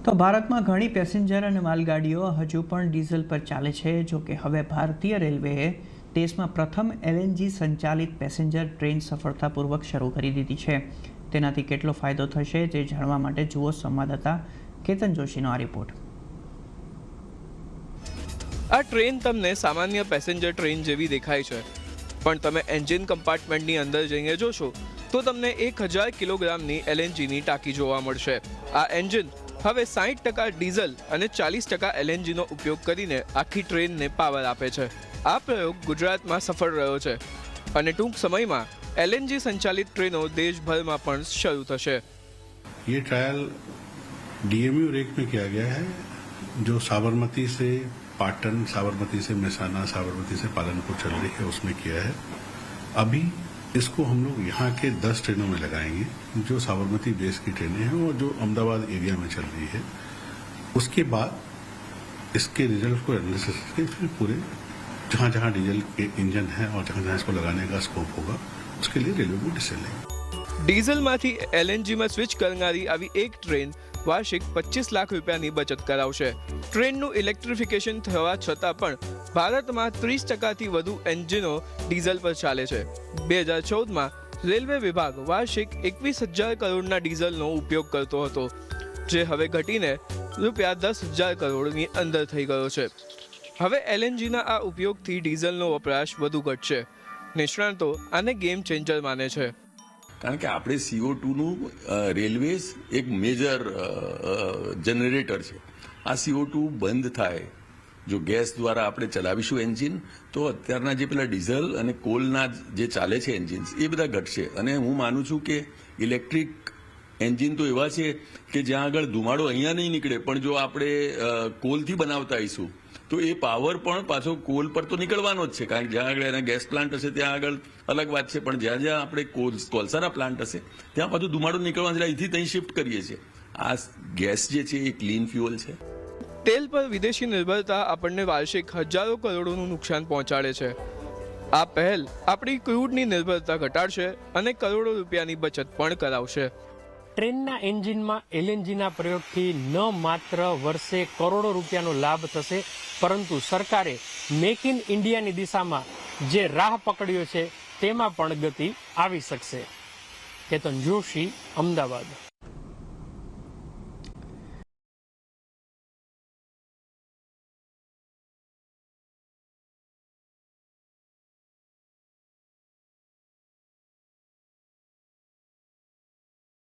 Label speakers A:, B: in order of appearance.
A: તો ભારતમાં ઘણી પેસેન્જર અને માલગાડીઓ હજુ પણ ડીઝલ પર ચાલે છે. જો કે હવે ભારતીય રેલવેએ દેશમાં પ્રથમ LNG સંચાલિત પેસેન્જર ટ્રેન સફળતાપૂર્વક શરૂ કરી દીધી છે. તેનાથી કેટલો ફાયદો થશે તે જાણવા માટે જુઓ સંવાદદાતા કેતન જોશીનો આ રિપોર્ટ.
B: આ ટ્રેન તમને સામાન્ય પેસેન્જર ટ્રેન જેવી દેખાય છે, પણ તમે એન્જિન કમ્પાર્ટમેન્ટની અંદર જઈને જોશો તો તમને 1000 કિલોગ્રામની LNGની ટાંકી જોવા મળશે. આ એન્જિન હવે 60% ડીઝલ અને 40% LNGનો ઉપયોગ કરીને આખી ટ્રેનને પાવર આપે છે. આ પ્રયોગ ગુજરાતમાં સફળ રહ્યો છે અને ટૂંક સમયમાં LNG સંચાલિત ટ્રેનો દેશભરમાં પણ શરૂ થશે.
C: ये ट्रायल DMU रेक में किया गया है, जो साबरमती से पाटन, साबरमती से मेहसाना, साबरमती से पालनपुर चल रही है, उसमें किया है. अभी इसको हम लोग यहाँ के 10 ट्रेनों में लगाएंगे, जो साबरमती बेस की ट्रेनें हैं और जो अहमदाबाद एरिया में चल रही है. उसके बाद इसके रिजल्ट को एनालिसिस करके फिर पूरे जहाँ जहाँ डीजल के इंजन है और जहाँ जहाँ इसको लगाने का स्कोप होगा उसके लिए रेलवे को डिसीजन लेंगे.
B: ડીઝલમાંથી LNGમાં સ્વિચ કરનારી આવી એક ટ્રેન વાર્ષિક 25 લાખ રૂપિયાની બચત કરાવશે. ટ્રેનનું ઇલેક્ટ્રિફિકેશન થવા છતાં પણ ભારતમાં 30%થી વધુ એન્જિનો ડીઝલ પર ચાલે છે. 2014માં રેલવે વિભાગ વાર્ષિક 21,000 કરોડના ડીઝલનો ઉપયોગ કરતો હતો, જે હવે ઘટીને રૂપિયા 10,000 કરોડની અંદર થઈ ગયો છે. હવે LNGના આ ઉપયોગથી ડીઝલનો વપરાશ વધુ ઘટશે. નિષ્ણાતો આને ગેમ ચેન્જર માને છે.
D: કારણ કે આપણે CO2નું રેલવેઝ એક મેજર જનરેટર છે. આ CO2 બંધ થાય, જો ગેસ દ્વારા આપણે ચલાવીશું એન્જિન, તો અત્યારના જે પેલા ડીઝલ અને કોલના જે ચાલે છે એન્જિન્સ એ બધા ઘટશે. અને હું માનું છું કે ઇલેક્ટ્રિક એન્જિન તો એવા છે કે જ્યાં આગળ ધુમાડો અહીંયા નહીં નીકળે, પણ જો આપણે કોલથી બનાવતા આવીશું તો એ પાવર પણ પાછો કોલ પર તો નીકળવાનો જ છે. કારણ કે જ્યાં આગળ એના ગેસ પ્લાન્ટ હશે ત્યાં આગળ અલગ વાત છે, પણ જ્યાં જ્યાં આપણે કોલસાના પ્લાન્ટ હશે ત્યાં પાછું ધુમાડો નીકળવાનો છે. અહીંથી ત્યાં શિફ્ટ કરીએ છીએ. આ ગેસ જે છે એ ક્લીન ફ્યુઅલ છે.
B: તેલ પર વિદેશી નિર્ભરતા આપણને વાર્ષિક હજારો કરોડોનું નુકસાન પહોંચાડે છે. આ પહેલ આપણી ક્રૂડની નિર્ભરતા ઘટાડશે અને કરોડો રૂપિયાની બચત પણ કરાવશે.
E: ટ્રેનના એન્જિનમાં LNGના પ્રયોગથી ન માત્ર વર્ષે કરોડો રૂપિયાનો લાભ થશે, પરંતુ સરકારે મેક ઇન ઇન્ડિયાની દિશામાં જે રાહ પકડ્યો છે તેમાં પણ ગતિ આવી શકશે. કેતન જોશી, અમદાવાદ.